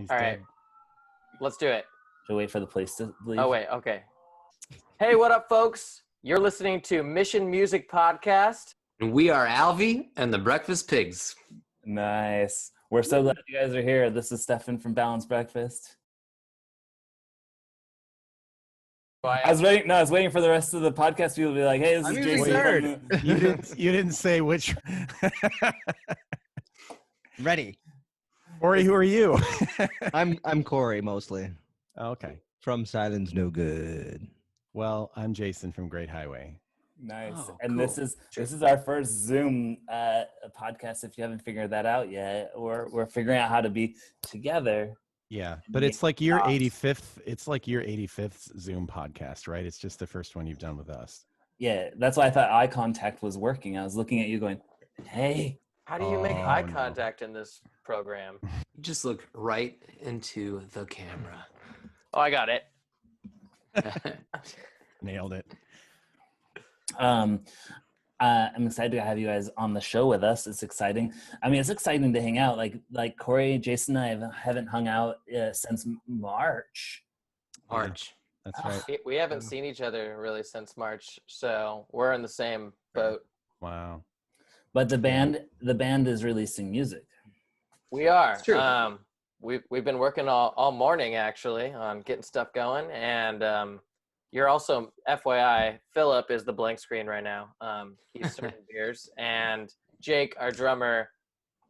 He's All dead. right. Let's do it. Should we wait for the place to leave? Oh, wait. Okay. Hey, what up, folks? You're listening to Mission Music Podcast. And we are Alvie and the Breakfast Pigs. Nice. We're so glad you guys are here. This is Stefan from Balanced Breakfast. I was waiting for the rest of the podcast people to be like, "Hey, this is Jason." You didn't say which. Ready. Cory, who are you? I'm Cory mostly. Okay. From Silence Nogood. Well, I'm Jason from Great Highway. Nice. Oh, And cool. this is our first Zoom podcast. If you haven't figured that out yet, we're figuring out how to be together. Yeah, but it's like your 85th. It's like your 85th Zoom podcast, right? It's just the first one you've done with us. Yeah, that's why I thought eye contact was working. I was looking at you, going, "Hey." How do you make eye contact in this program? You just look right into the camera. Oh, I got it. Nailed it. I'm excited to have you guys on the show with us. It's exciting. I mean, it's exciting to hang out. Like Cory, Jason, and I haven't hung out since March. March. That's right. We haven't seen each other really since March, so we're in the same boat. Wow. But the band is releasing music. We are. It's true. We've been working all morning actually on getting stuff going, and you're also, FYI, Philip is the blank screen right now. He's serving beers, and Jake, our drummer,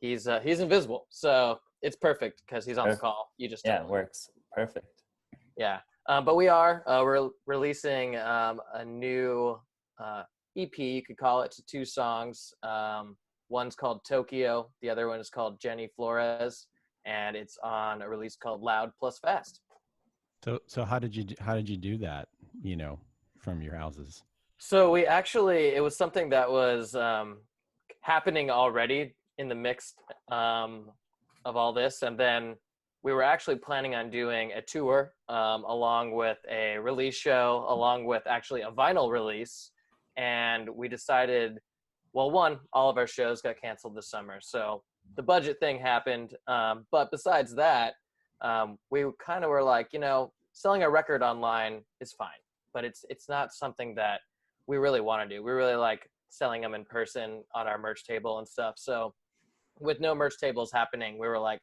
he's invisible, so it's perfect because he's on the call. You just it works perfect. Yeah, but we're releasing a new EP, you could call it. It's 2 songs. One's called Tokyo, the other one is called Jenny Flores, and it's on a release called Loud Plus Fast. So how did you do that? You know, from your houses. So it was something that was happening already in the mix of all this, and then we were actually planning on doing a tour along with a release show, along with actually a vinyl release. And we decided, well, one, all of our shows got canceled this summer, so the budget thing happened. But besides that, we kind of were like, selling a record online is fine, but it's not something that we really want to do. We really like selling them in person on our merch table and stuff. So with no merch tables happening, we were like,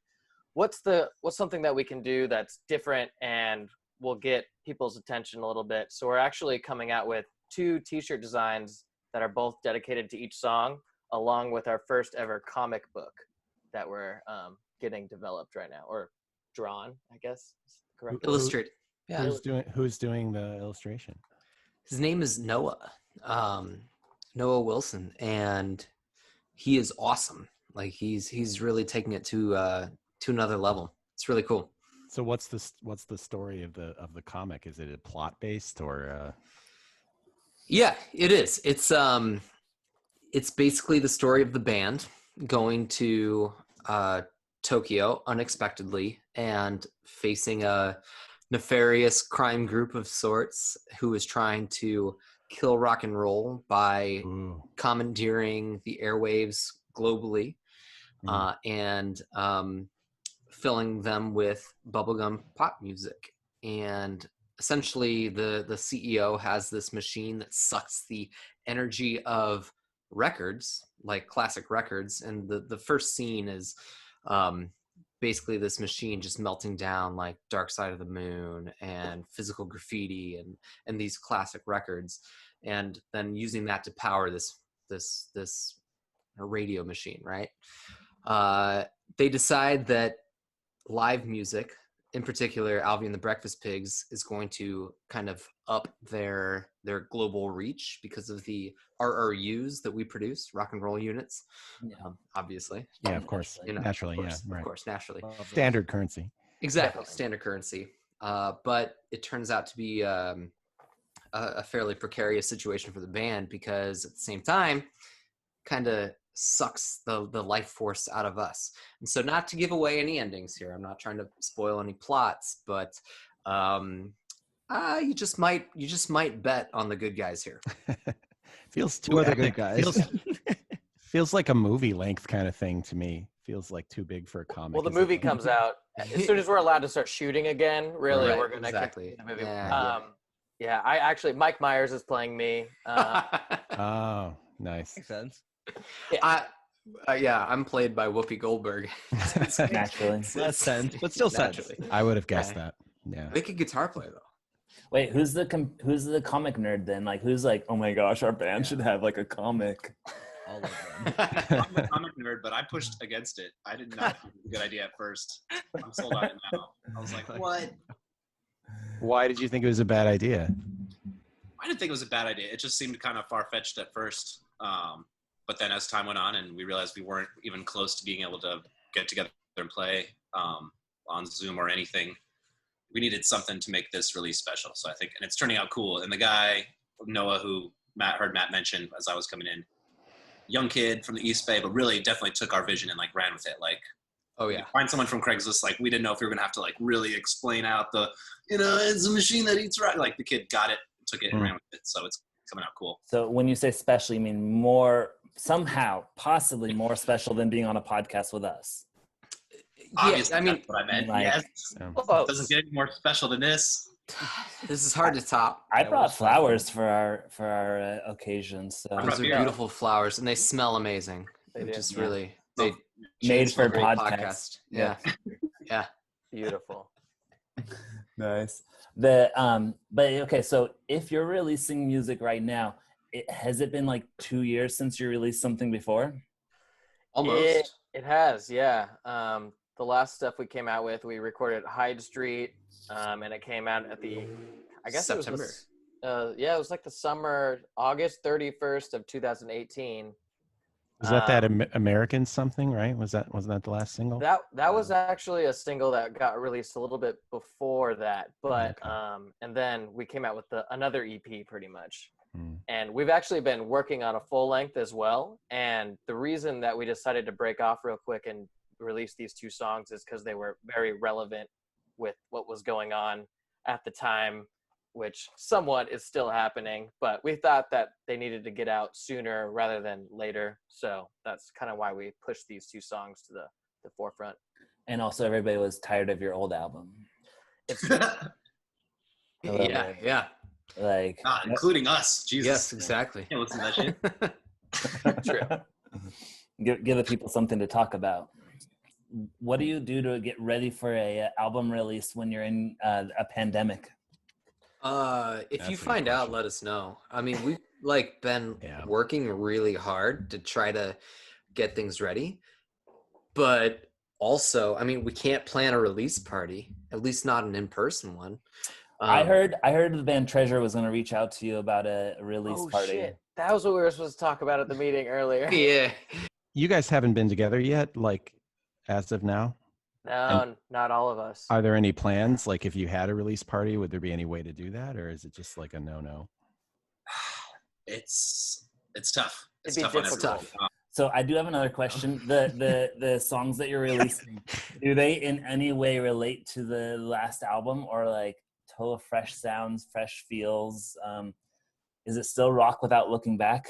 what's something that we can do that's different and will get people's attention a little bit? So we're actually coming out with 2 t-shirt designs that are both dedicated to each song, along with our first ever comic book that we're getting developed right now, or drawn, I guess. Correct. Illustrated. Yeah. Who's doing the illustration? His name is Noah Noah Wilson, and he is awesome. Like he's really taking it to another level. It's really cool. So what's the story of the comic? Is it a plot based or? Yeah, it is. It's basically the story of the band going to Tokyo unexpectedly and facing a nefarious crime group of sorts who is trying to kill rock and roll by commandeering the airwaves globally and filling them with bubblegum pop music. And essentially the CEO has this machine that sucks the energy of records, like classic records. And the first scene is basically this machine just melting down like Dark Side of the Moon and Physical Graffiti and these classic records, and then using that to power this radio machine, right? They decide that live music, in particular Alvie and the Breakfast Pigs, is going to kind of up their global reach because of the RRUs that we produce, rock and roll units, obviously. Yeah, of course. Naturally, of course, naturally. Standard currency. Exactly, standard currency. But it turns out to be a fairly precarious situation for the band because at the same time, kind of sucks the life force out of us. And so, not to give away any endings here, I'm not trying to spoil any plots, but you just might bet on the good guys here. Feels too Who are the epic. good guys? Feels like a movie length kind of thing to me. feels like too big for a comic. Well, the Is it movie like- comes out as soon as we're allowed to start shooting again. Really, Right, we're gonna exactly. kick the movie. Yeah. Yeah, I actually Mike Myers is playing me. Oh, nice. Makes sense. I'm played by Whoopi Goldberg. Naturally. Less sense, but still sense. Naturally. I would have guessed Yeah. that. Yeah. Make a guitar player though. Wait, who's the comic nerd then? Like, who's like, oh my gosh, our band should have like a comic. All of them. I'm a comic nerd, but I pushed against it. I did not think it was a good idea at first. I'm sold on it now. I was like, what? Why did you think it was a bad idea? I didn't think it was a bad idea. It just seemed kind of far-fetched at first. But then as time went on and we realized we weren't even close to being able to get together and play on Zoom or anything, we needed something to make this really special. So I think, and it's turning out cool. And the guy, Noah, who Matt mention as I was coming in, young kid from the East Bay, but really definitely took our vision and like ran with it. Like, Oh yeah. find someone from Craigslist. Like, we didn't know if we were gonna have to like really explain out the, it's a machine that eats right. Like, the kid got it, took it, and ran with it. So it's coming out cool. So when you say special, you mean more, somehow, possibly more special than being on a podcast with us. Obviously, I mean, that's what I meant. like- Yes, Close. doesn't get any more special than this. this is hard to top. I brought flowers for our occasion, so I Those brought are beer. beautiful flowers, and they smell amazing. They Which do. is Yeah. really They made for a great podcast. Yeah. Yeah. Beautiful. Nice. But okay, so if you're releasing music right now, has it been like 2 years since you released something before? Almost. It has, yeah. The last stuff we came out with, we recorded at Hyde Street, and it came out at the, I guess September. it was it was like the summer, August 31st of 2018. Was that American something, right? Wasn't that the last single? That was actually a single that got released a little bit before that, but Okay. and then we came out with another EP pretty much. Hmm. And we've actually been working on a full length as well. And the reason that we decided to break off real quick and release these two songs is because they were very relevant with what was going on at the time, which somewhat is still happening. But we thought that they needed to get out sooner rather than later. So that's kind of why we pushed these two songs to the forefront. And also, everybody was tired of your old album. Yeah. Like, including us. Jesus. Yes, exactly. Can't listen to that shit. True. give the people something to talk about. What do you do to get ready for a album release when you're in a pandemic? If That's you a good find out, question. let us know. I mean, we've like been Yeah. working really hard to try to get things ready, but also, I mean, we can't plan a release party, at least not an in-person one. I heard the band Treasure was going to reach out to you about a release Oh, party. shit. That was what we were supposed to talk about at the meeting earlier. Yeah. You guys haven't been together yet, like as of now? No, not all of us. Are there any plans? Like if you had a release party, would there be any way to do that? Or is it just like a no-no? It's tough. It's It'd be tough on difficult. everyone. So I do have another question. The songs that you're releasing, do they in any way relate to the last album, or like total fresh sounds, fresh feels? Is it still rock without looking back?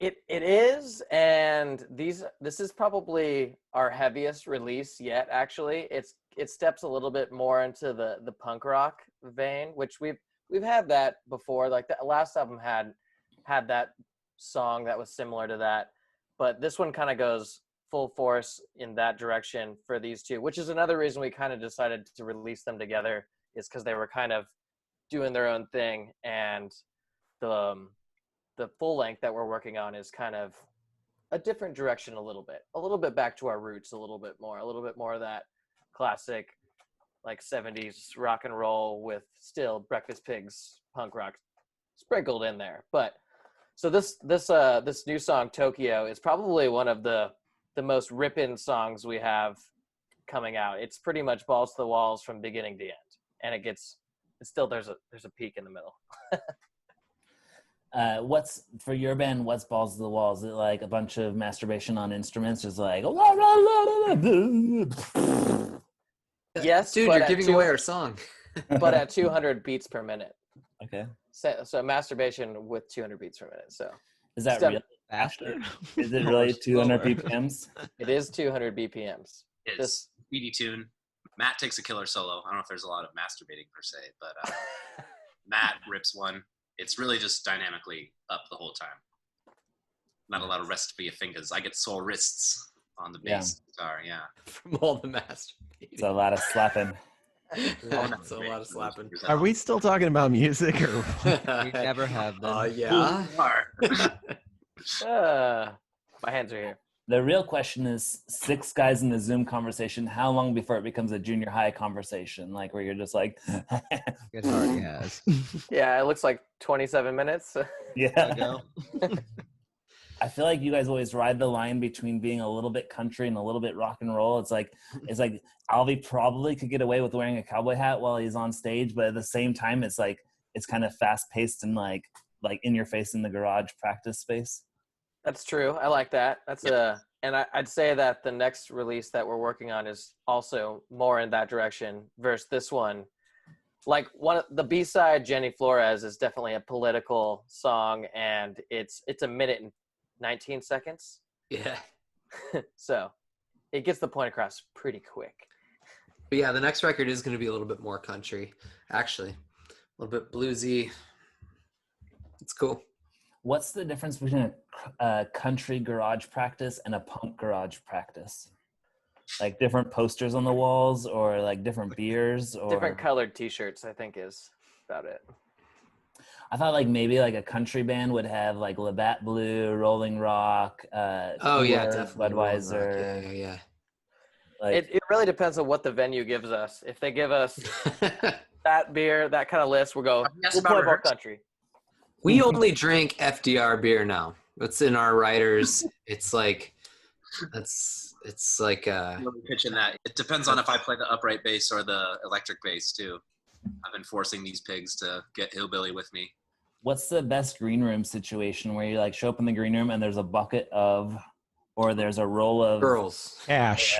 It is, and this is probably our heaviest release yet. Actually, it steps a little bit more into the punk rock vein, which we've had that before. Like the last album had that song that was similar to that, but this one kind of goes full force in that direction for these two, which is another reason we kind of decided to release them together, is because they were kind of doing their own thing, and the full length that we're working on is kind of a different direction, a little bit back to our roots, a little bit more of that classic like 70s rock and roll with still Breakfast Pigs punk rock sprinkled in there. But so this new song Tokyo is probably one of the most ripping songs we have coming out. It's pretty much balls to the walls from beginning to end, and it's still there's a peak in the middle. What's for your band? What's balls to the walls? Is it like a bunch of masturbation on instruments? Just like Yes, Dude, but you're at giving away our song. but at 200 beats per minute. okay. So masturbation with 200 beats per minute. So Is that Step- real? Faster? Is it Or really 200 slower? BPMs? It is 200 BPMs. It's Just speedy tune. Matt takes a killer solo. I don't know if there's a lot of masturbating per se, but Matt rips one. It's really just dynamically up the whole time. Not a lot of rest for your fingers. I get sore wrists on the bass guitar. Yeah. From all the master. It's a lot of slapping. That's a lot of slapping. Are we still talking about music or? We never have been. Yeah. my hands are here. The real question is 6 guys in a Zoom conversation, how long before it becomes a junior high conversation? Like where you're just like, It already has. Yeah, it looks like 27 minutes. yeah. Go. I feel like you guys always ride the line between being a little bit country and a little bit rock and roll. It's like Alvie probably could get away with wearing a cowboy hat while he's on stage, but at the same time, it's like it's kind of fast paced and like in your face in the garage practice space. That's true. I like that. That's and I'd say that the next release that we're working on is also more in that direction versus this one. Like the B-side, Jenny Flores, is definitely a political song, and it's a minute and 19 seconds. Yeah. So it gets the point across pretty quick. But yeah, the next record is going to be a little bit more country, actually. A little bit bluesy. It's cool. What's the difference between a country garage practice and a punk garage practice? Like different posters on the walls, or like different beers, or Different colored T-shirts, I think, is about it. I thought like maybe like a country band would have like Labatt Blue, Rolling Rock, Oh yeah, Cooler, definitely. Budweiser. Yeah. Like It really depends on what the venue gives us. If they give us that beer, that kind of list, we'll Yes, play about both Rehearsal. country. We only drink FDR beer now. It's in our riders. It's like Really pitching that. It depends on if I play the upright bass or the electric bass too. I've been forcing these pigs to get hillbilly with me. what's the best green room situation where you like show up in the green room and there's a bucket of, or there's a roll of girls. Cash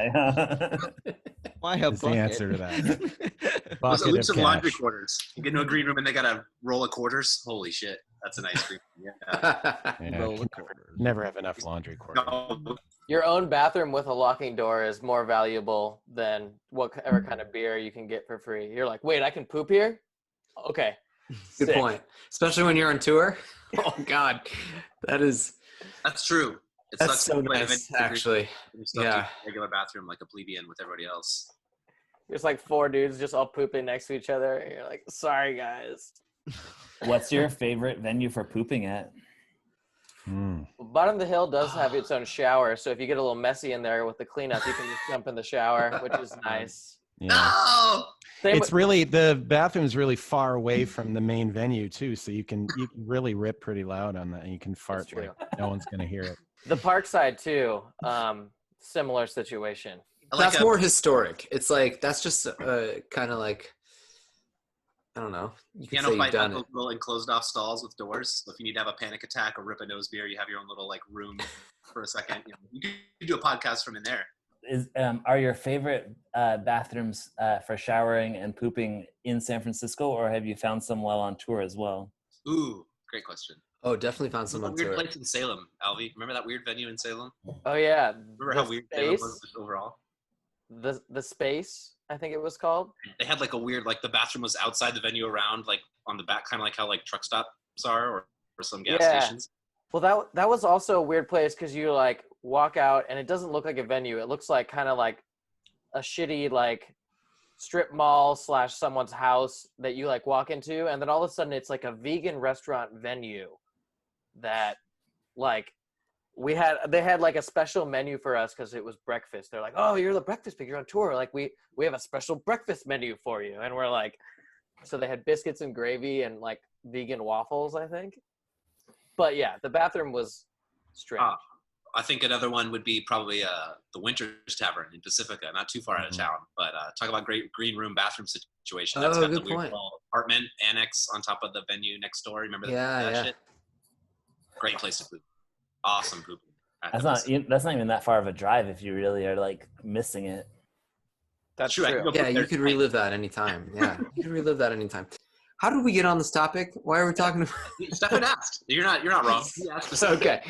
Why a is the bucket? answer to that. There's Bucket loops of of laundry cash. quarters. You get into a green room and they got a roll of quarters. Holy shit, that's a nice green room. Yeah. Yeah, Roll can of quarters. never have enough laundry quarters. No, Your own bathroom with a locking door is more valuable than whatever kind of beer you can get for free. You're like, wait, I can poop here? Okay. Good Sick. point. Especially when you're on tour. Oh God, that's true. It's that's sucks so when you play a nice. venue where Actually, you're stuck yeah. in a regular bathroom like a plebeian with everybody else. There's like 4 dudes just all pooping next to each other. And you're like, sorry, guys. What's your favorite venue for pooping at? Bottom of the Hill does have its own shower. So if you get a little messy in there with the cleanup, you can just jump in the shower, which is nice. Yeah. No! Same It's really, the bathroom's really far away from the main venue too, so you can really rip pretty loud on that, and you can fart true. like no one's gonna hear it. the Parkside too. Similar situation. That's more historic. It's like that's just kind of like I don't know. You can Piano say you've fight done those it. little enclosed off stalls with doors. So if you need to have a panic attack or rip a nose beer, you have your own little like room for a second. You can do a podcast from in there. Are your favorite bathrooms for showering and pooping in San Francisco, or have you found some while on tour as well? Ooh, great question. Oh, definitely found some on Weird tour. place in Salem, Alvie. Remember that weird venue in Salem? Oh yeah. Remember how weird Salem was overall? The space, I think it was called. They had like a weird, like the bathroom was outside the venue around, like on the back, kind of like how like truck stops are or some gas stations. Well, that was also a weird place because you like walk out and it doesn't look like a venue. It looks like kind of like a shitty like strip mall / someone's house that you like walk into, and then all of a sudden it's like a vegan restaurant venue that like they had like a special menu for us because it was breakfast. They're like, oh, you're the breakfast pig, you're on tour, like we have a special breakfast menu for you. And we're like, so they had biscuits and gravy and like vegan waffles, I think. But yeah, the bathroom was strange. I think another one would be probably the Winters Tavern in Pacifica, not too far out of town. But talk about great green room bathroom situation. That's Oh, got good the weird point. little apartment annex on top of the venue next door. Remember that? Yeah, that yeah. shit? Great place to poop. Awesome pooping. That's not even that far of a drive if you really are like missing it. That's true. I true. can go Yeah, poop you there could tonight. relive that anytime. Yeah, you could relive that anytime. How did we get on this topic? Why are we talking about? Stefan asked. You're not wrong. He asked us. Okay.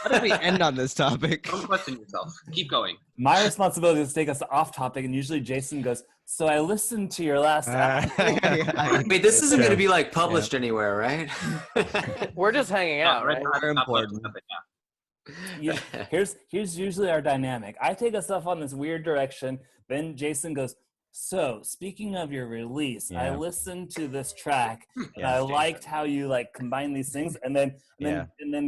How did we end on this topic? Don't question yourself. Keep going. My responsibility is to take us off topic, and usually Jason goes, so I listened to your last episode. Wait, this isn't going to be like published anywhere, right? We're just hanging out, right? Very important. Yeah, here's usually our dynamic. I take us off on this weird direction. Then Jason goes, so speaking of your release, I listened to this track and I liked how you like combine these things. And then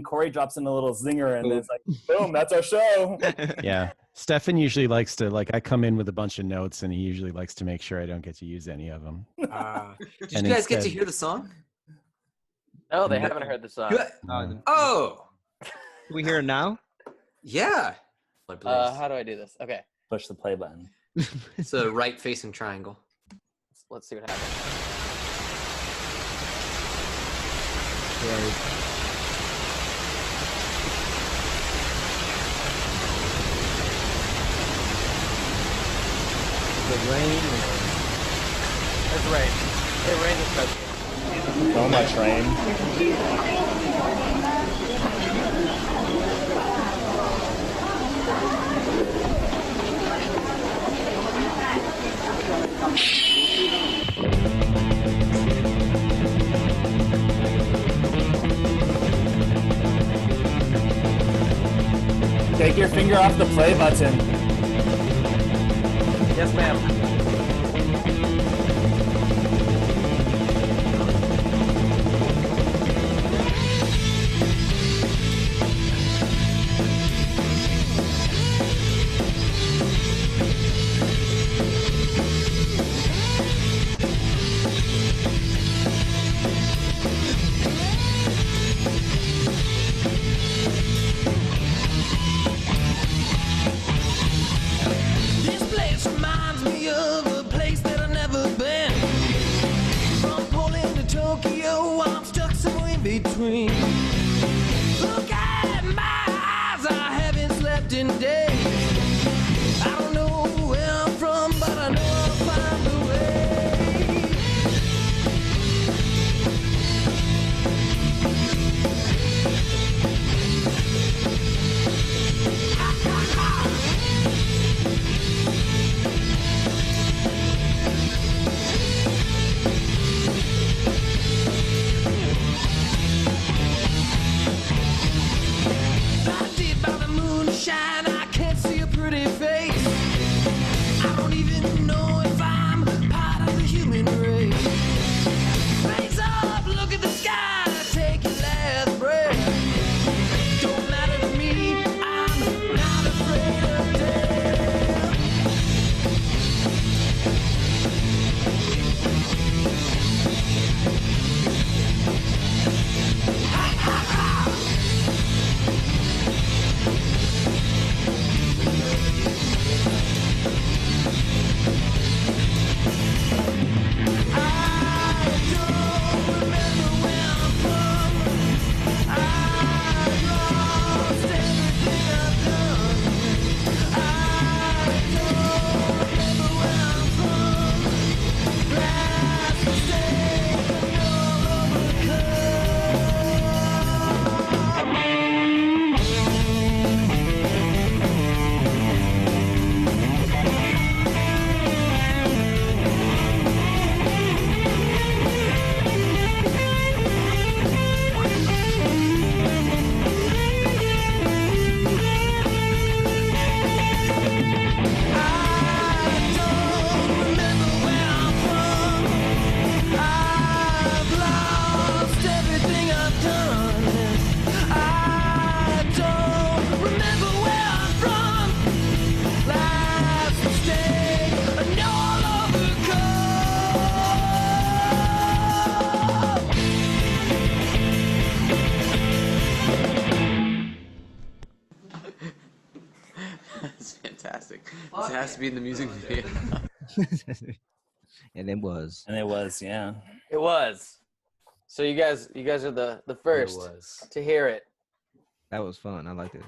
Cory drops in a little zinger and then it's like, boom, that's our show. Yeah. Stefan usually likes to, like, I come in with a bunch of notes and he usually likes to make sure I don't get to use any of them. Did you guys get to hear the song? No, they haven't heard the song. Oh. Can we hear it now? Yeah. How do I do this? Okay. Push the play button. It's a right-facing triangle. Let's see what happens. The rain. It's rain. It rains especially. So much rain. Take your finger off the play button. Yes, ma'am. Between. Look at my eyes, I haven't slept in days. I don't know where I'm from, but I know I'll find a way. Ha, ha, ha. Shine, I can't see a pretty face. I don't even know if I'm part of the human race. Face up, look at the sky, take your last breath. Don't matter to me, I'm not afraid of death. Ha, ha, ha. That's fantastic. This has to be in the music video. And it was. And it was, yeah. It was. So you guys are the first to hear it. That was fun. I liked it.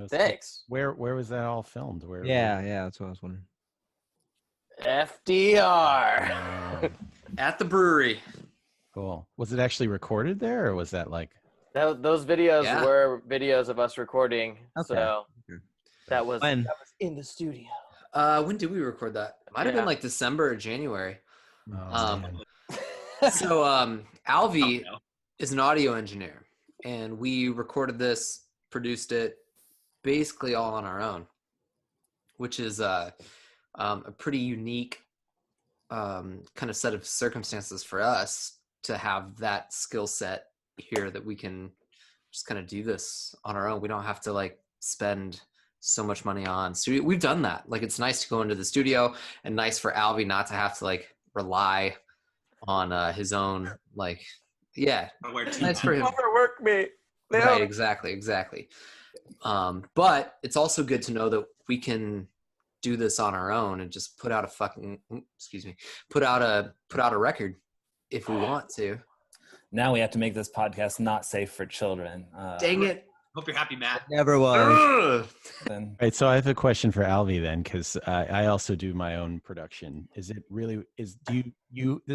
Thanks. Where was that all filmed? Where? Yeah, that's what I was wondering. FDR. At the brewery. Cool. Was it actually recorded there, or was that like? Those videos Yeah. were videos of us recording. Okay. So Okay. that was When? in the studio. When did we record that? Might have been Yeah. like December or January. Oh, man. So Alvie Oh, no. is an audio engineer, and we recorded this, produced it, basically all on our own, which is a pretty unique kind of set of circumstances for us to have that skill set here, that we can just kind of do this on our own. We don't have to like spend so much money on studio. We've done that. Like, it's nice to go into the studio, and nice for Alvie not to have to like rely on his own, like, yeah, I wear two nice for him. Overwork me. Right, exactly. But it's also good to know that we can do this on our own and just put out a record if we want to. Now we have to make this podcast not safe for children. Dang it. Hope you're happy, Matt. Never was. Ugh. Then All right, so I have a question for Alvie then, because I also do my own production. Is it really this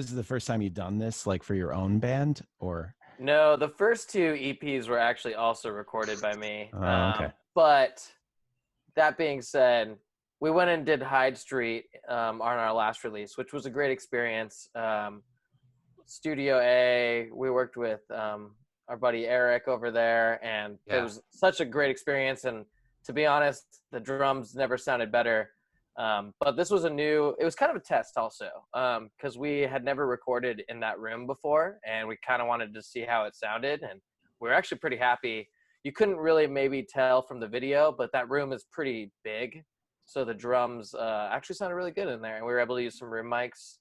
is the first time you've done this, like for your own band, or? No, the first 2 EPs were actually also recorded by me. Oh, okay. But that being said, we went and did Hyde Street on our last release, which was a great experience. Studio A, we worked with our buddy Eric over there, and it was such a great experience. And to be honest, the drums never sounded better. But this was it was kind of a test also, because we had never recorded in that room before, and we kind of wanted to see how it sounded, and we were actually pretty happy. You couldn't really maybe tell from the video, but that room is pretty big, so the drums actually sounded really good in there, and we were able to use some room mics.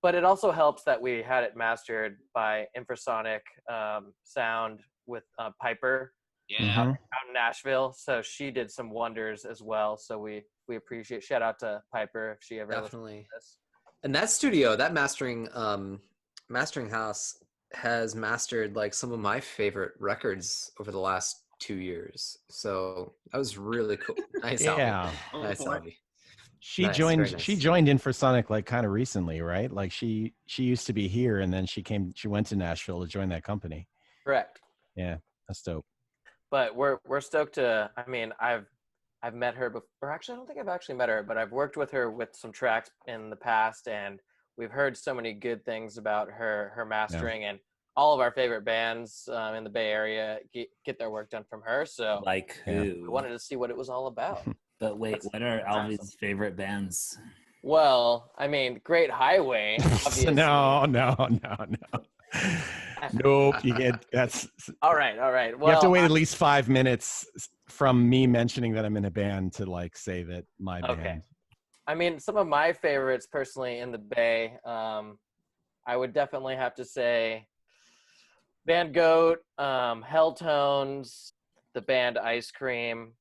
But it also helps that we had it mastered by infrasonic sound with Piper Yeah. out in Nashville, so she did some wonders as well. So we appreciate, shout out to Piper if she ever Definitely. listens to this. And that studio, that mastering house has mastered like some of my favorite records over the last 2 years. So that was really cool. Nice album. Yeah. Nice boy. album. She Nice, joined. very nice. She joined Infrasonic like kind of recently, right? Like she used to be here, and then she went to Nashville to join that company. Correct. Yeah, that's dope. But we're stoked to. I mean, I've met her before. Actually, I don't think I've actually met her, but I've worked with her with some tracks in the past, and we've heard so many good things about her mastering, and all of our favorite bands in the Bay Area get their work done from her. So like Yeah. who? we wanted to see what it was all about. But wait, That's what are Alvie's awesome. favorite bands? Well, I mean, Great Highway. Obviously. No. Nope. You get that's. All right. Well, You have to wait at least 5 minutes from me mentioning that I'm in a band to like say that my Okay. band. I mean, some of my favorites personally in the Bay, I would definitely have to say Van Goat, Helltones, the band Ice Cream,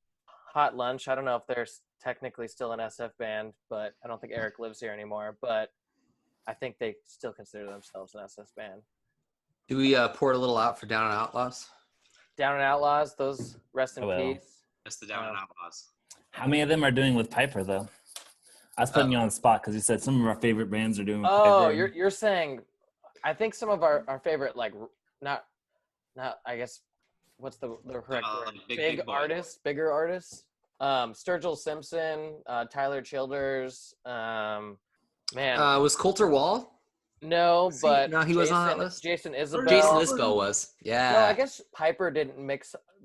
Hot Lunch. I don't know if they're technically still an SF band, but I don't think Eric lives here anymore. But I think they still consider themselves an SF band. Do we pour a little out for Down and Outlaws? Down and Outlaws, those rest in I will. peace. That's the Down and Outlaws. How many of them are doing with Piper though? I was putting you on the spot because you said some of our favorite bands are doing with Oh, Piper. you're saying, I think some of our favorite, like, not I guess, what's the correct word? like big boy. Bigger artists. Sturgill Simpson, Tyler Childers, man. Was Coulter Wall? No, Was he- but no, he was on that list? Jason Isbell. Jason Isbell was. Yeah. Well, I guess Piper didn't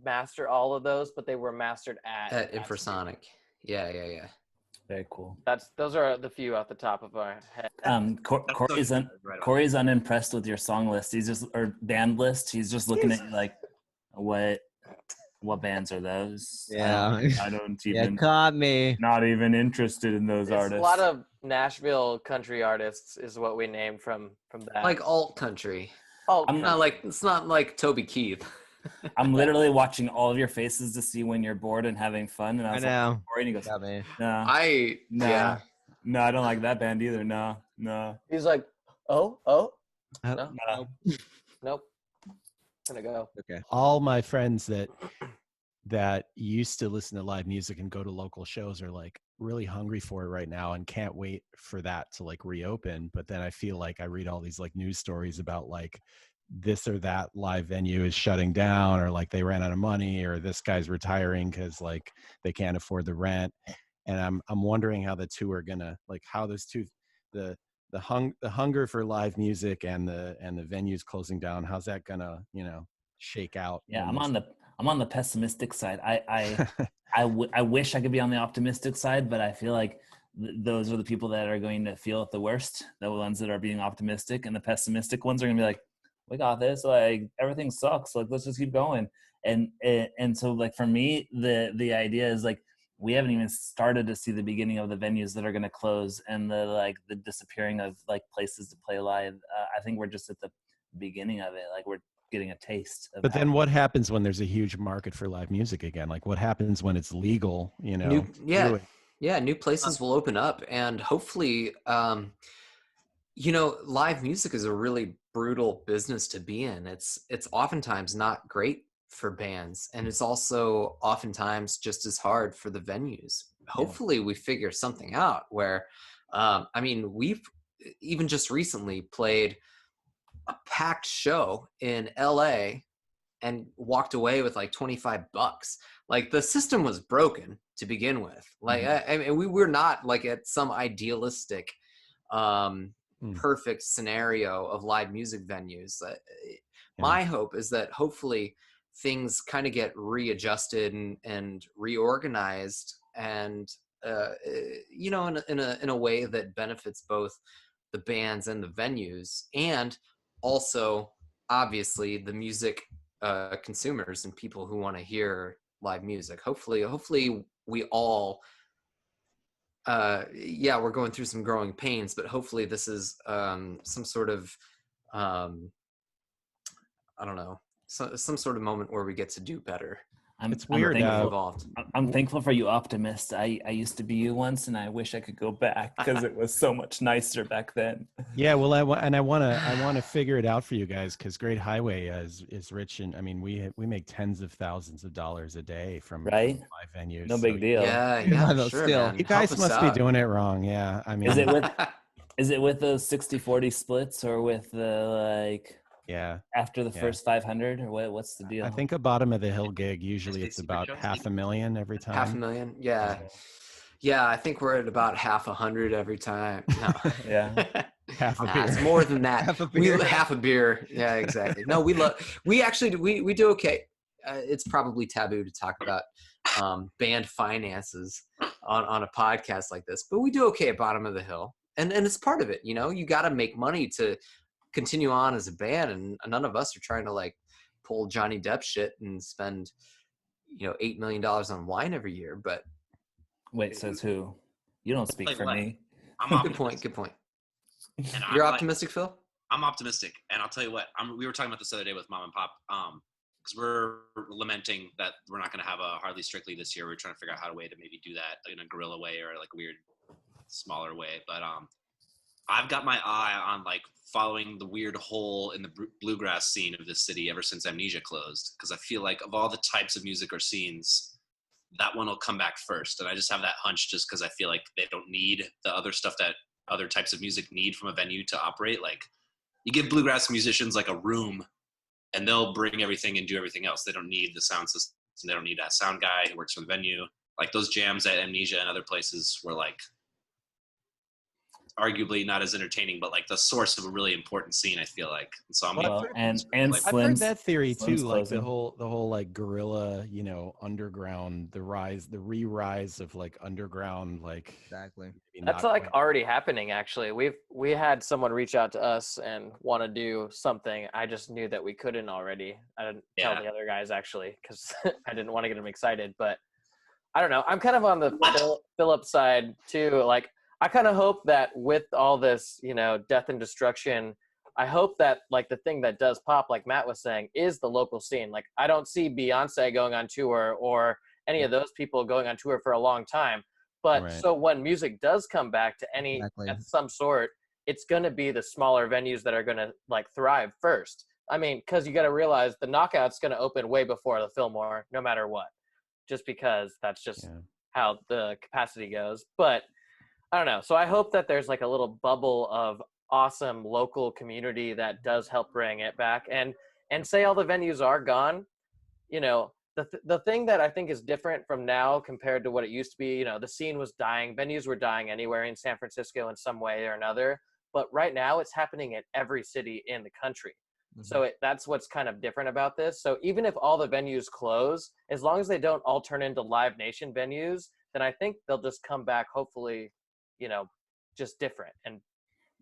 master all of those, but they were mastered At Infrasonic. Yeah. Very cool. Those are the few off the top of our head. Cory's right on. Cory's unimpressed with your song list. He's just or band list. He's just looking at you like, what bands are those? Yeah. I don't You even. caught me. Not even interested in those It's artists. a lot of Nashville country artists is what we named from that. Like alt country. oh, It's not like Toby Keith. I'm literally watching all of your faces to see when you're bored and having fun. And I I was know. like, Cory, and he goes, Got me. no, Yeah. no, I don't like that band either. No. he's like, oh, Oh, No. No. nope. Gonna go. okay. All my friends that used to listen to live music and go to local shows are like, really hungry for it right now and can't wait for that to like reopen. But then I feel like I read all these like news stories about like this or that live venue is shutting down, or like they ran out of money, or this guy's retiring because like they can't afford the rent. And I'm wondering how the two are gonna, like, how those two, the the hunger for live music and the venues closing down, how's that gonna, you know, shake out? Yeah, when I'm on the pessimistic side. I wish I could be on the optimistic side, but I feel like those are the people that are going to feel it the worst. The ones that are being optimistic, and the pessimistic ones are going to be like, "We got this. Like everything sucks. Like let's just keep going." And so like for me, the idea is like we haven't even started to see the beginning of the venues that are going to close and the disappearing of like places to play live. I think we're just at the beginning of it. Like we're getting a taste of But then what happens when there's a huge market for live music again? Like what happens when it's legal, you know, to do it? New places will open up, and hopefully, you know, live music is a really brutal business to be in. It's oftentimes not great for bands, and it's also oftentimes just as hard for the venues. Hopefully we figure something out where, I mean, we've even just recently played a packed show in LA and walked away with like $25. Like the system was broken to begin with. Like, I mean, we were not like at some idealistic, perfect scenario of live music venues. My hope is that hopefully things kind of get readjusted and reorganized, and you know, in a way that benefits both the bands and the venues, and also obviously the music consumers and people who want to hear live music. Hopefully we all we're going through some growing pains, but hopefully this is some sort of I don't know, some sort of moment where we get to do better. It's weird. I'm thankful for you optimists. I used to be you once, and I wish I could go back because it was so much nicer back then. Yeah, well, I want to figure it out for you guys, because Great Highway is rich, and I mean we make tens of thousands of dollars a day from live venues. No big deal. Yeah, sure, still. man. You guys must be doing it wrong. Yeah, I mean, is it with those 60-40 splits, or with the like? Yeah. After the first 500, or what's the deal? I think a bottom of the hill gig usually it's about $500,000 every time. $500,000, yeah. Yeah, I think we're at about $100,000 every time. No. Yeah. Half a beer. It's more than that. Half a beer. Half a beer. Yeah, exactly. No, we actually do okay. It's probably taboo to talk about band finances on a podcast like this, but we do okay at bottom of the hill. And it's part of it, you know. You got to make money to continue on as a band, and none of us are trying to like pull Johnny Depp shit and spend, you know, $8 million on wine every year. But wait, says who? You don't speak for me. Good point. And you're optimistic, Phil? I'm optimistic, and I'll tell you what. We were talking about this the other day with Mom and Pop, because we're lamenting that we're not going to have a Hardly Strictly this year. We're trying to figure out how to maybe do that in a guerrilla way or like a weird, smaller way. But I've got my eye on like following the weird hole in the bluegrass scene of this city ever since Amnesia closed, because I feel like of all the types of music or scenes, that one will come back first. And I just have that hunch just because I feel like they don't need the other stuff that other types of music need from a venue to operate. Like you give bluegrass musicians like a room and they'll bring everything and do everything else. They don't need the sound system. They don't need a sound guy who works for the venue. Like those jams at Amnesia and other places were like arguably not as entertaining, but like the source of a really important scene, I feel like. And so I'm I've heard that theory too, like the whole like guerrilla, you know, underground, the re-rise of like underground, like exactly. That's like already happening. Actually, we had someone reach out to us and want to do something. I just knew that we couldn't already. I didn't tell the other guys actually because I didn't want to get them excited. But I don't know. I'm kind of on the Philip side too. Like, I kind of hope that with all this, you know, death and destruction, I hope that like the thing that does pop, like Matt was saying, is the local scene. Like I don't see Beyonce going on tour or any of those people going on tour for a long time. But so when music does come back to at some sort, it's going to be the smaller venues that are going to like thrive first. I mean, because you got to realize the Knockout's going to open way before the Fillmore, no matter what, just because that's just how the capacity goes. But I don't know. So I hope that there's like a little bubble of awesome local community that does help bring it back. And say all the venues are gone, you know, the thing that I think is different from now compared to what it used to be, you know, the scene was dying. Venues were dying anywhere in San Francisco in some way or another. But right now it's happening in every city in the country. So that's what's kind of different about this. So even if all the venues close, as long as they don't all turn into Live Nation venues, then I think they'll just come back, hopefully, you know, just different, and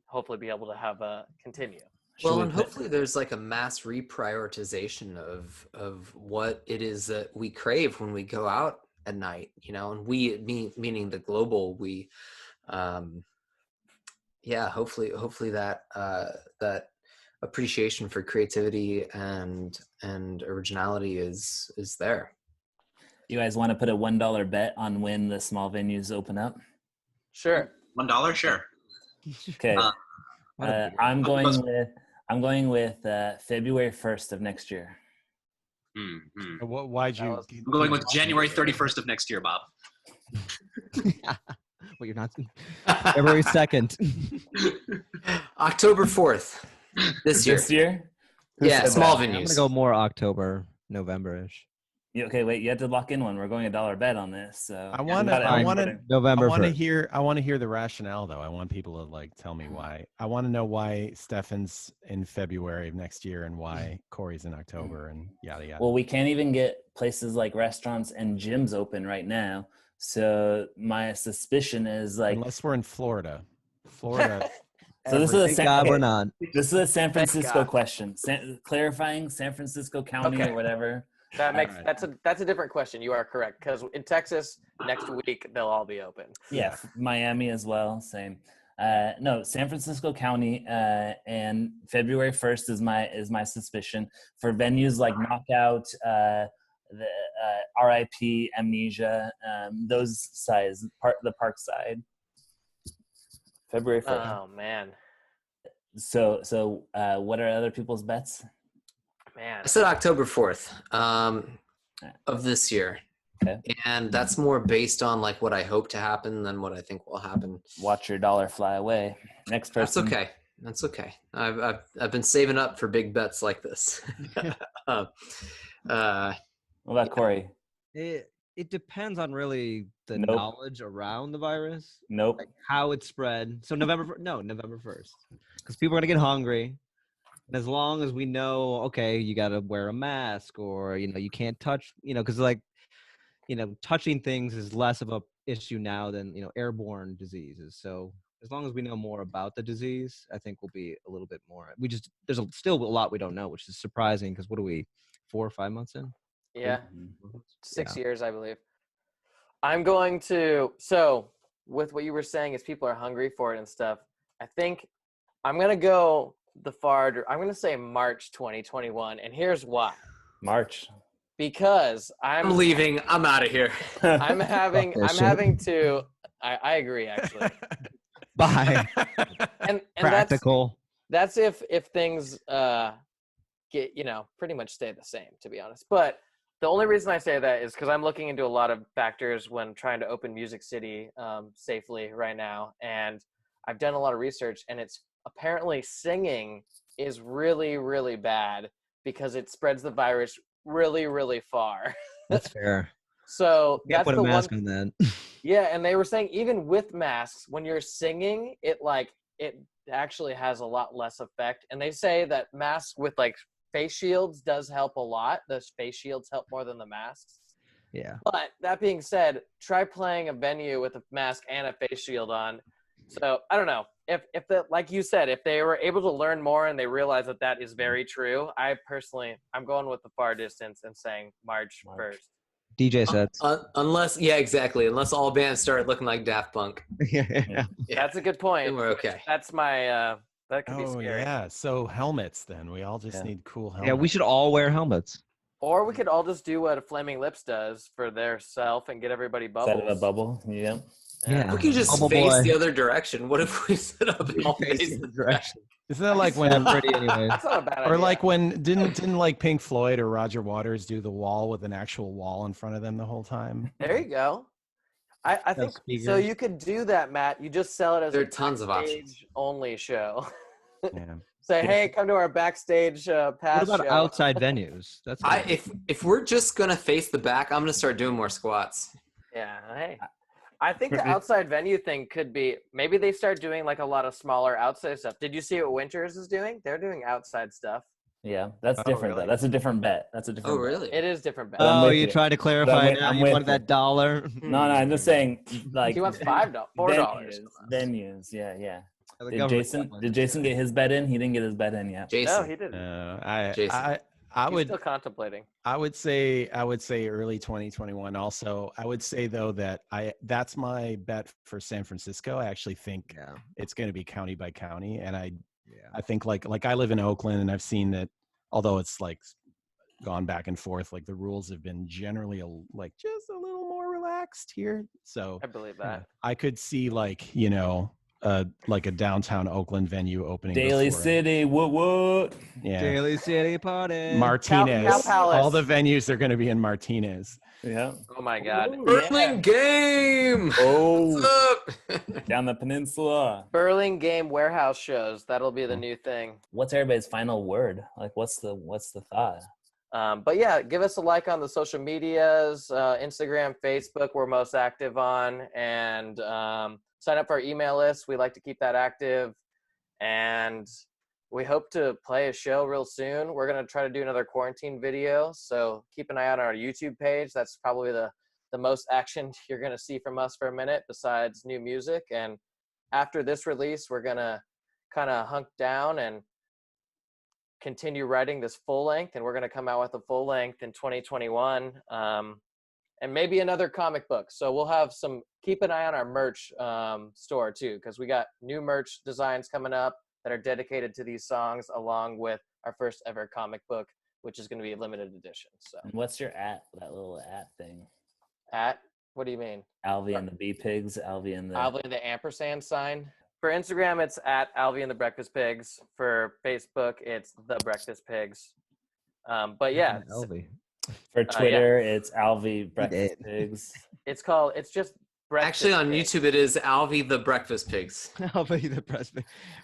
hopefully be able to have continue. Well, and hopefully there's like a mass reprioritization of what it is that we crave when we go out at night, you know, and we meaning the global we. Hopefully that that appreciation for creativity and originality is there. You guys want to put a $1 bet on when the small venues open up? Sure. $1, sure. Okay. I'm going with February 1st of next year. Mm-hmm. Why'd you? I'm going with January 31st of next year, Bob. Well, you're not. February 2nd. October 4th this year. This year? Yeah, small I'm venues. gonna go more October, November-ish. Okay, wait. You have to lock in one. We're going $1 bet on this. So I want to November. I want to hear the rationale though. I want people to like tell me why. I want to know why Stefan's in February of next year and why Cory's in October and yada yada. Well, we can't even get places like restaurants and gyms open right now. So my suspicion is like, unless we're in Florida. so this is Thank God we're not. This is a San Francisco God. question. Clarifying San Francisco County or whatever. That makes Alright. that's a different question. You are correct, because in Texas next week they'll all be open. Yeah, Miami as well. Same. No, San Francisco County, and February 1st is my suspicion for venues like Knockout, the RIP, Amnesia, those size the park side. February 1st. Oh man. So what are other people's bets? Man. I said October 4th of this year. Okay. And that's more based on like what I hope to happen than what I think will happen. Watch your dollar fly away. Next person. That's okay. I've been saving up for big bets like this. What about Cory? It depends on really the Nope. knowledge around the virus, Nope. like how it spread. So November 1st, because people are gonna get hungry. And as long as we know, okay, you got to wear a mask, or, you know, you can't touch, you know, because like, you know, touching things is less of a issue now than, you know, airborne diseases. So as long as we know more about the disease, I think we'll be a little bit more. There's still a lot we don't know, which is surprising, because what are we, 4 or 5 months in? Yeah. Mm-hmm. 6 years, I believe. I'm going to, so with what you were saying is people are hungry for it and stuff. I think I'm going to go I'm going to say March 2021. And here's why. March. Because I'm leaving. I'm out of here. I'm having to, I agree actually. Bye. And Practical. that's if things get, you know, pretty much stay the same, to be honest. But the only reason I say that is because I'm looking into a lot of factors when trying to open Music City safely right now. And I've done a lot of research, and it's apparently singing is really, really bad because it spreads the virus really, really far. That's fair. So You gotta that's put the a mask one. on that. Yeah, and they were saying even with masks, when you're singing, it actually has a lot less effect. And they say that masks with like face shields does help a lot. Those face shields help more than the masks. Yeah. But that being said, try playing a venue with a mask and a face shield on. So I don't know if like you said, if they were able to learn more and they realize that is very true. I'm going with the far distance and saying March 1st. DJ sets. Unless all bands start looking like Daft Punk. Yeah. That's a good point. Then we're okay. That's my that could be Oh scary. yeah, so helmets then. We all just need cool helmets. Yeah, we should all wear helmets. Or we could all just do what Flaming Lips does for their self and get everybody bubbles. Set of a bubble. Yeah. Yeah. We could just Bubble face boy. the other direction. What if we set up and all face the direction? Isn't that like when That's pretty anyways. That's not a bad idea. or like when didn't like Pink Floyd or Roger Waters do the wall with an actual wall in front of them the whole time? There you go. I think so. speakers. You could do that, Matt. You just sell it as There a are tons of options. backstage only show. Yeah. Say, hey, come to our backstage What pass about show. outside venues? That's If we're just gonna face the back, I'm gonna start doing more squats. Yeah, hey. I think the outside venue thing could be maybe they start doing like a lot of smaller outside stuff. Did you see what Winters is doing? They're doing outside stuff. Yeah, that's Oh, different. really? Though. That's a different bet. That's a different. Oh, bet. really? It is different. But I'm Oh, with you you. tried to clarify with- now. I'm You with wanted you. that dollar. No, I'm just saying, like He wants $4. Venues, yeah. The Did government Jason? wants Did it. Jason get his bet in? He didn't get his bet in yet. Jason. No, he didn't. Jason. I He's would still contemplating. I would say early 2021. Also, I would say though that that's my bet for San Francisco. I actually think Yeah. it's going to be county by county, and I Yeah. think like I live in Oakland, and I've seen that although it's like gone back and forth, like the rules have been generally like just a little more relaxed here. So I believe that. I could see like like a downtown Oakland venue opening. Daly before. City, what? Yeah. Daly City party. Martinez. Cow Palace. All the venues are going to be in Martinez. Yeah. Oh my God. Burlingame. Oh, What's up? down the peninsula. Burlingame warehouse shows. That'll be the new thing. What's everybody's final word? Like, what's the thought? But yeah, give us a like on the social medias, Instagram, Facebook, we're most active on, and sign up for our email list. We like to keep that active, and we hope to play a show real soon. We're going to try to do another quarantine video, so keep an eye out on our YouTube page. That's probably the most action you're going to see from us for a minute besides new music. And after this release, we're going to kind of hunk down and continue writing this full length, and we're going to come out with a full length in 2021, and maybe another comic book. So we'll have keep an eye on our merch store too, because we got new merch designs coming up that are dedicated to these songs, along with our first ever comic book, which is going to be a limited edition. So And what's your that little thing? What do you mean? Alvie and the Bee Pigs, Alvie and the ampersand sign. For Instagram, it's at Alvie and the Breakfast Pigs. For Facebook, it's The Breakfast Pigs. But yeah, Elvie. For Twitter, it's Alvie Breakfast Pigs. it's just Breakfast Actually, on Pigs. YouTube, it is Alvie the Breakfast Pigs. Elvie the Breakfast.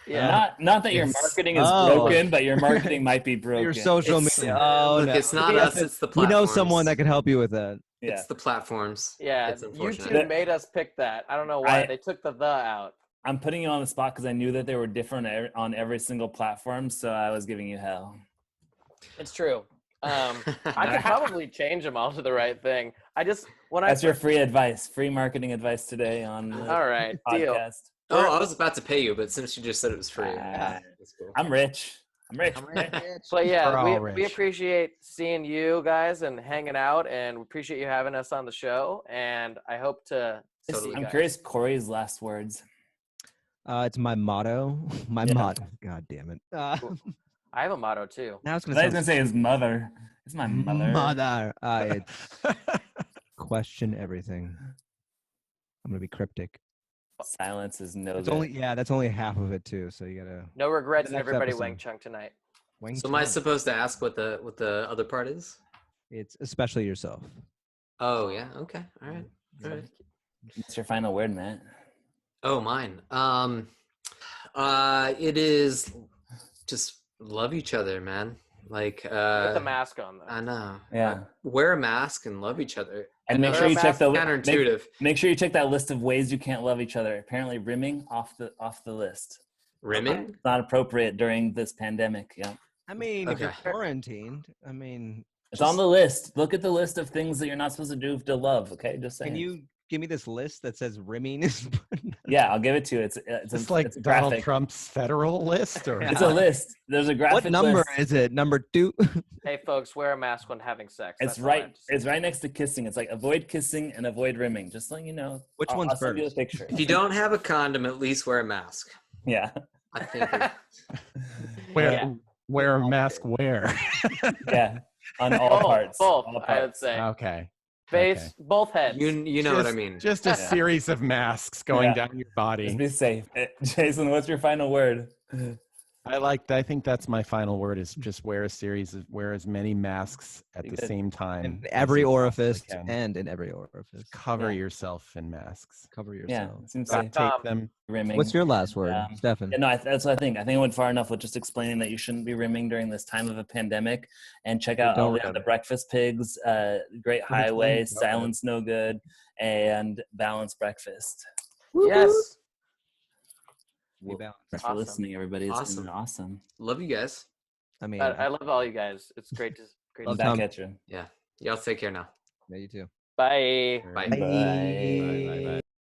Yeah. Not that your marketing is Oh. broken, but your marketing might be broken. Your social It's- media. Oh, Look, no. it's not us, it's the We platforms. know someone that could help you with that. Yeah. It's the platforms. Yeah, It's unfortunate. YouTube made us pick that. I don't know why. They took the out. I'm putting you on the spot because I knew that they were different on every single platform, so I was giving you hell. It's true. I could probably change them all to the right thing. That's your free advice, free marketing advice today on the all right, deal. podcast. Oh, I was about to pay you, but since you just said it was free, that's cool. I'm rich. But yeah, We're all we rich. appreciate seeing you guys and hanging out, and we appreciate you having us on the show. And I hope to see you I'm guys. curious Cory's last words. It's my motto. My motto. God damn it. I have a motto too. Now it's I was gonna gonna say his mother. It's my mother. Mother. It's question everything. I'm gonna be cryptic. Silence is no That's good. that's only half of it too. So you gotta. No regrets, and Next everybody episode. Wang Chung tonight. Wang So am I Chun. supposed to ask what the other part is? It's especially yourself. Oh yeah, okay, all right. What's your final word, Matt? Oh, mine. It is just love each other, man. Like With the mask on though. I know. Yeah. Wear a mask and love each other. And I make know sure you that check the sounds counterintuitive. make sure you check that list of ways you can't love each other. Apparently, rimming off the list. Rimming? It's not appropriate during this pandemic. Yeah, I mean, if you're Okay. quarantined, I mean, it's on the list. Look at the list of things that you're not supposed to do to love. Okay, just saying. can you give me this list that says rimming is? Yeah, I'll give it to you. It's It's a, like it's a Donald graphic. Trump's federal list, or It's a list. There's a graphic. What number list. is it? Number 2? Hey folks, wear a mask when having sex. It's That's all I have right. to say. It's right next to kissing. It's like avoid kissing and avoid rimming. Just letting you know. Which I'll one's send you the first? picture. If you don't have a condom, at least wear a mask. Yeah. I think. wear a mask where? Yeah. On all parts. Both, All I would parts. say. Okay. Face, Okay. both heads. You know what I mean. Just a series of masks going Yeah. down your Just body. be safe. Jason, what's your final word? I think that's my final word is just wear as many masks at the Good. same time. In as every you possibly orifice can. and in every orifice. Cover Yeah. yourself in masks. Cover Yeah, yourself. it seems Duct like tape Tom. them. rimming. What's your last word, Stefan? Yeah, no, that's what I think. I think I went far enough with just explaining that you shouldn't be rimming during this time of a pandemic. And check out Don't Alvie rim. The Breakfast Pigs, Great What explain Highway, about Silence No Good, and Balanced Breakfast. Yes. Be balanced. Thanks for Awesome. listening, everybody. It's Awesome. been awesome. Love you guys. I mean, I love all you guys. It's great to I'm Love back Tom. at you. Yeah. Y'all take care now. yeah, you too. bye. Bye. Bye. Bye. Bye. Bye.